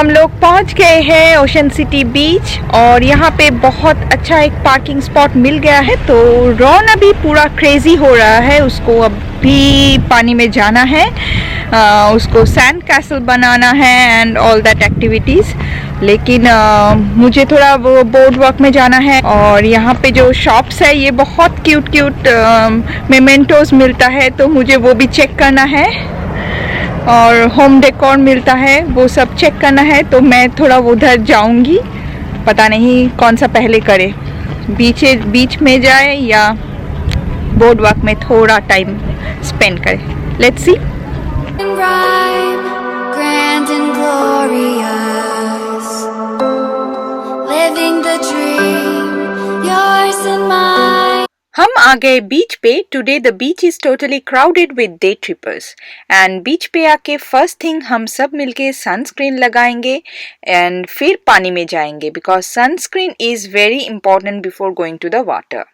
हम लोग पहुंच गए हैं ओशन सिटी बीच और यहाँ पे बहुत अच्छा एक पार्किंग स्पॉट मिल गया है। तो रॉन अभी पूरा क्रेजी हो रहा है, उसको अभी पानी में जाना है, उसको सैंड कैसल बनाना है एंड ऑल दैट एक्टिविटीज़। लेकिन मुझे थोड़ा वो बोर्ड वॉक में जाना है और यहाँ पे जो शॉप्स है ये बहुत क्यूट क्यूट मेमेंटोज मिलता है, तो मुझे वो भी चेक करना है और होम डेकोर मिलता है, वो सब चेक करना है। तो मैं थोड़ा उधर जाऊंगी, पता नहीं कौन सा पहले करे, बीच में जाए या बोर्ड वॉक में थोड़ा टाइम स्पेंड करे। Let's see. हम आ गए बीच पे। Today the beach is totally crowded with day trippers and beach पे आके फर्स्ट थिंग हम सब मिलके सनस्क्रीन लगाएंगे एंड फिर पानी में जाएंगे because sunscreen is very important before going to the water.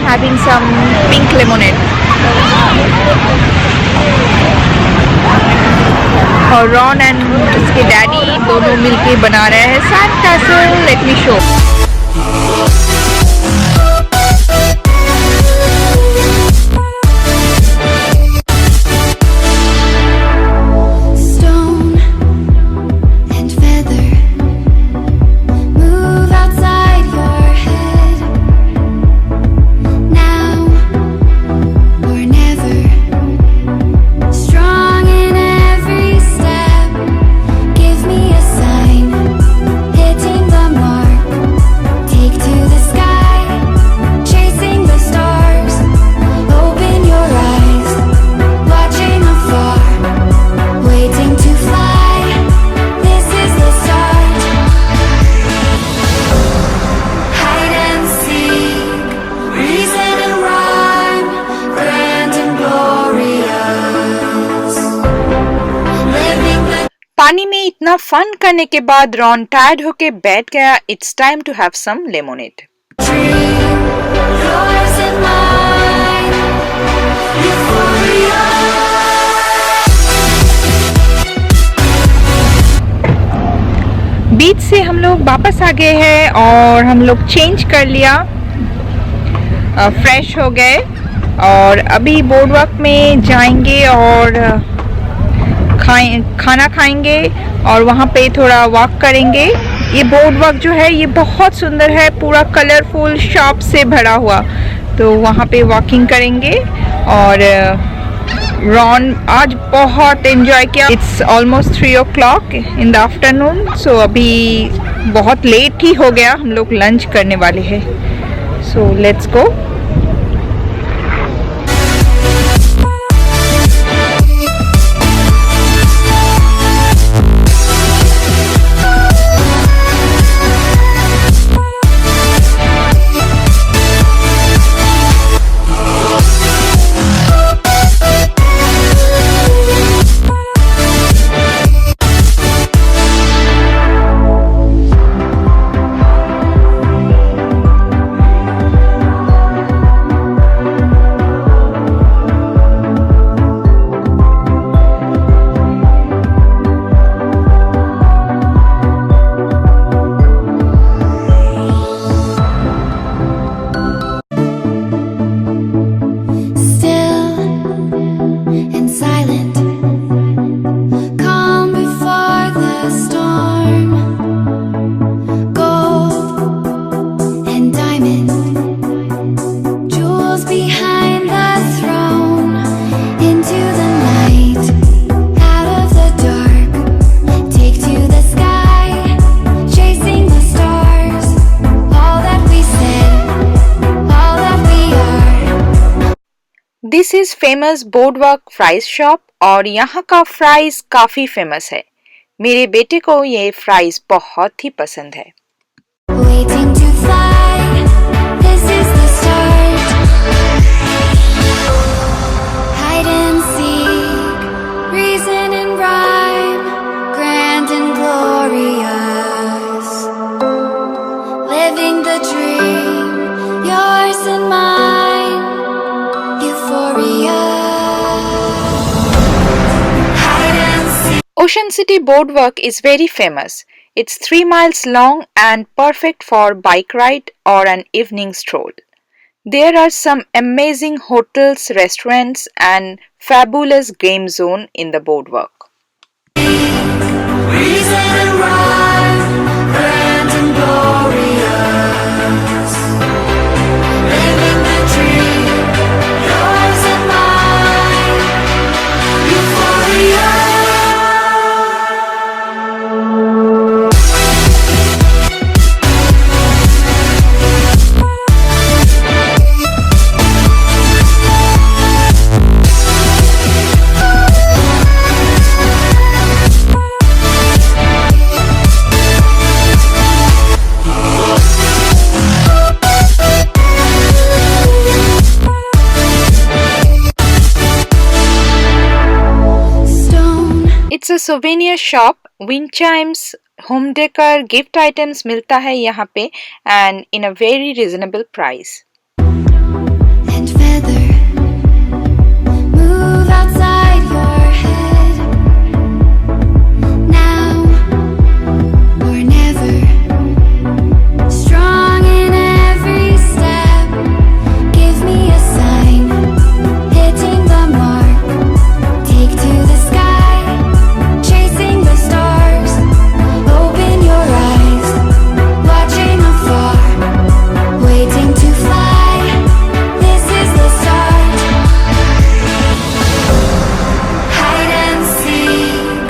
Having some pink lemonade और रॉन एंड उसके डैडी दोनों मिलके बना रहे हैं sand castle. Let me show. पानी में इतना फन करने के बाद रॉन टायर्ड होके बैठ गया। It's time to have some lemonade. Beach से हम लोग वापस आ गए हैं और हम लोग चेंज कर लिया, फ्रेश हो गए और अभी बोर्ड वॉक में जाएंगे और खाना खाएंगे और वहाँ पे थोड़ा वॉक करेंगे। ये बोर्ड वॉक जो है ये बहुत सुंदर है, पूरा कलरफुल शॉप से भरा हुआ, तो वहाँ पे वॉकिंग करेंगे। और रॉन आज बहुत एंजॉय किया। It's almost 3 o'clock in the afternoon, so अभी बहुत लेट ही हो गया, हम लोग लंच करने वाले हैं। So let's go. This is famous boardwalk fries shop और यहाँ का फ्राइज काफी फेमस है। मेरे बेटे को ये फ्राइज बहुत ही पसंद है। Waiting to fly, this is the start. Hide and seek, reason and rhyme, grand and glorious. Living the dream, yours and mine, euphoria. Hide and seek. Ocean City Boardwalk is very famous. It's 3 miles long and perfect for bike ride or an evening stroll. There are some amazing hotels, restaurants and fabulous game zone in the boardwalk. Reason and rhyme, grand and glorious. Living the dream, yours and mine, euphoria. It's a souvenir shop, wind chimes, home decor, gift items मिलता है यहाँ पे and in a very reasonable price. And feather, move outside your head. Now or never, strong in every step. Give me a sign, hitting the mark. Take to the sky, chasing the stars. Open your eyes, watching afar, waiting to fly. This is the start. Hide and seek,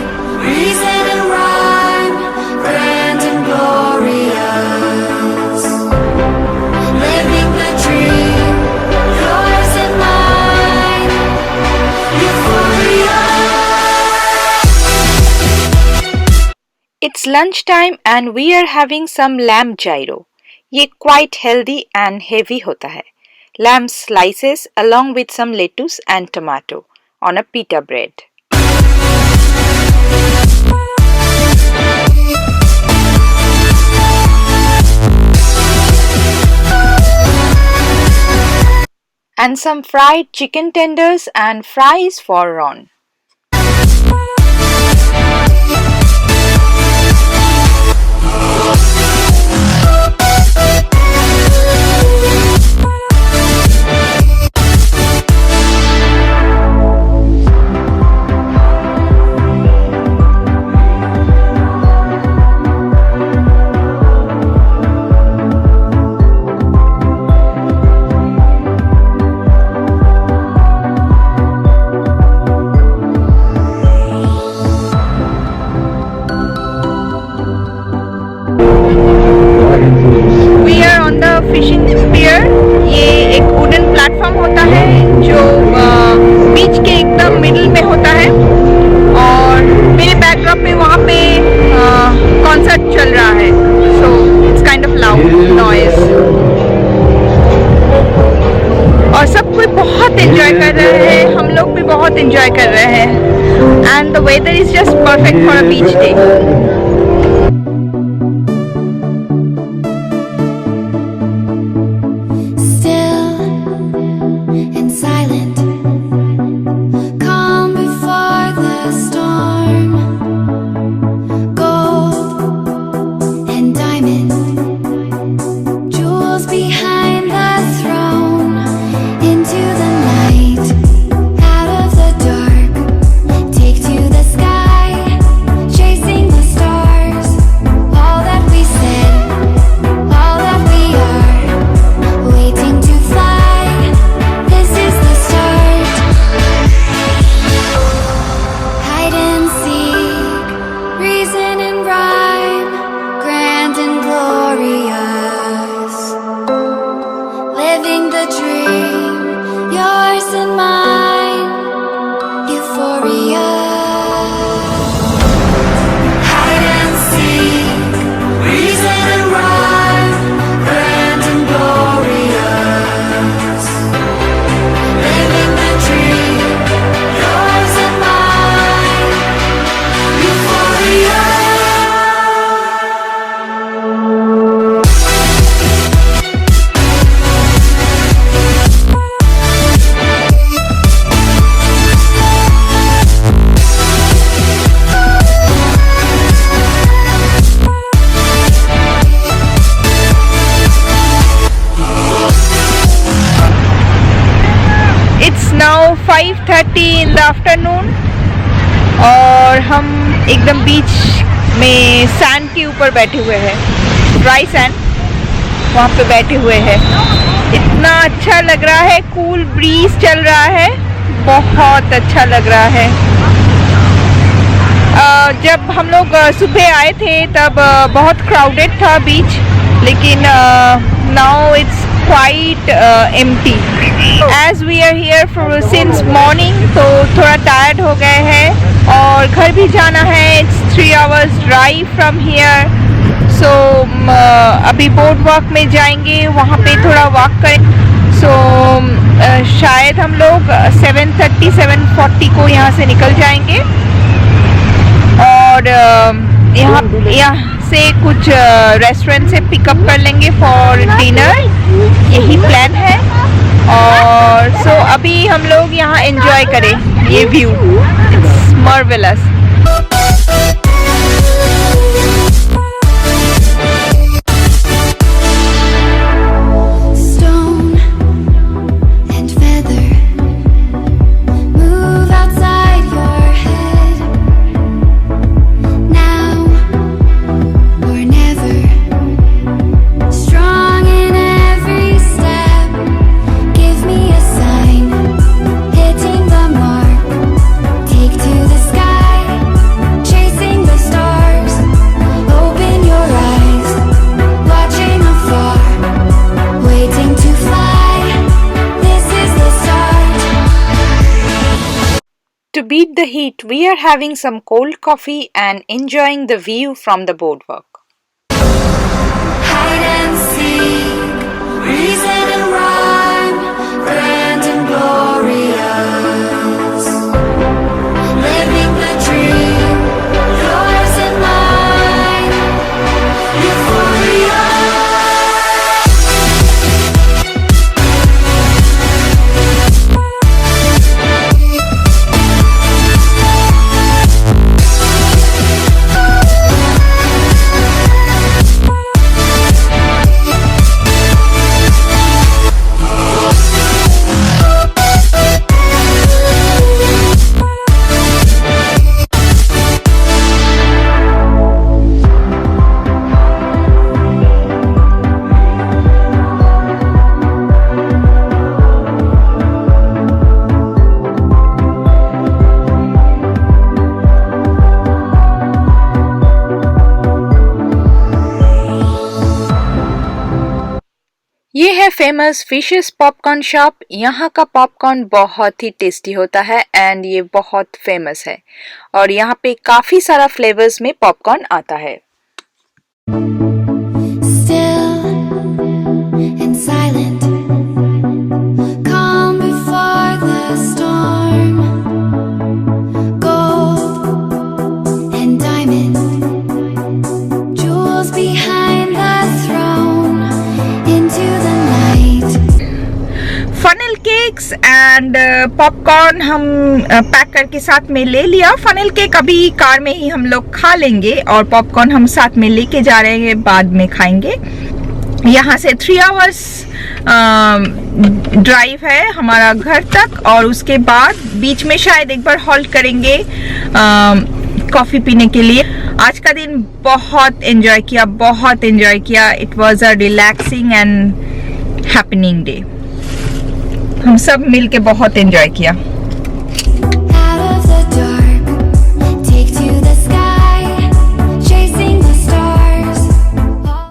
reason and rhyme, grand and glorious. Living the dream, yours and mine, euphoria. It's lunchtime and we are having some lamb gyro. ये quite healthy and heavy होता है. Lamb slices along with some lettuce and tomato on a pita bread. And some fried chicken tenders and fries for Ron. We are on the fishing pier. ये एक wooden platform होता है जो बीच के एकदम middle में होता है और मेरे बैकड्रॉप पे वहाँ पे कॉन्सर्ट चल रहा है, so it's kind of loud noise और सब कोई बहुत एंजॉय कर रहे हैं, हम लोग भी बहुत एंजॉय कर रहे हैं and the weather is just perfect for a beach day. Still and silent, calm before the storm. Gold and diamond, jewels behind the throne. Into the night, out of the dark, take to the sky, chasing the stars. All that we said, all that we are, waiting to fly. This is the start. Hide and seek, reason and rhyme, grand and glorious. Living the dream, yours and mine. Now 5:30 in the afternoon और हम एकदम बीच में sand के ऊपर बैठे हुए हैं, dry sand, वहाँ पे बैठे हुए हैं। इतना अच्छा लग रहा है, कूल ब्रीज चल रहा है, बहुत अच्छा लग रहा है। जब हम लोग सुबह आए थे तब बहुत क्राउडेड था बीच, लेकिन now it's quite empty. As we are here since morning, तो थोड़ा टायर्ड हो गए हैं और घर भी जाना है। It's 3 hours drive from here. So अभी बोर्ड वॉक में जाएंगे, वहाँ पे थोड़ा वॉक करें। सो शायद हम लोग 7:30 7:40 को यहाँ से निकल जाएंगे और यहाँ से कुछ रेस्टोरेंट से पिकअप कर लेंगे फॉर डिनर, यही प्लान है। और सो अभी हम लोग यहाँ एंजॉय करें ये view, it's marvellous. To beat the heat, we are having some cold coffee and enjoying the view from the boardwalk. Hide and seek, reason and rhyme, grand and glorious. Living the dream, yours and mine, euphoria. ये है famous fishes popcorn shop. यहाँ का popcorn बहुत ही tasty होता है and ये बहुत famous है और यहाँ पे काफी सारा फ्लेवर्स में पॉपकॉर्न आता है। Still and silent, calm before the storm, gold and diamond, jewels behind the throne, into the night. Funnel cakes and popcorn हम पैक करके साथ में ले लिया। फनल केक अभी कार में ही हम लोग खा लेंगे और पॉपकॉर्न हम साथ में लेके जा रहे हैं, बाद में खाएंगे। यहाँ से 3 hours ड्राइव है हमारा घर तक और उसके बाद बीच में शायद एक बार हॉल्ट करेंगे कॉफी पीने के लिए। आज का दिन बहुत एंजॉय किया, बहुत एंजॉय किया। It was a relaxing and happening day. हम सब मिलके बहुत एंजॉय किया।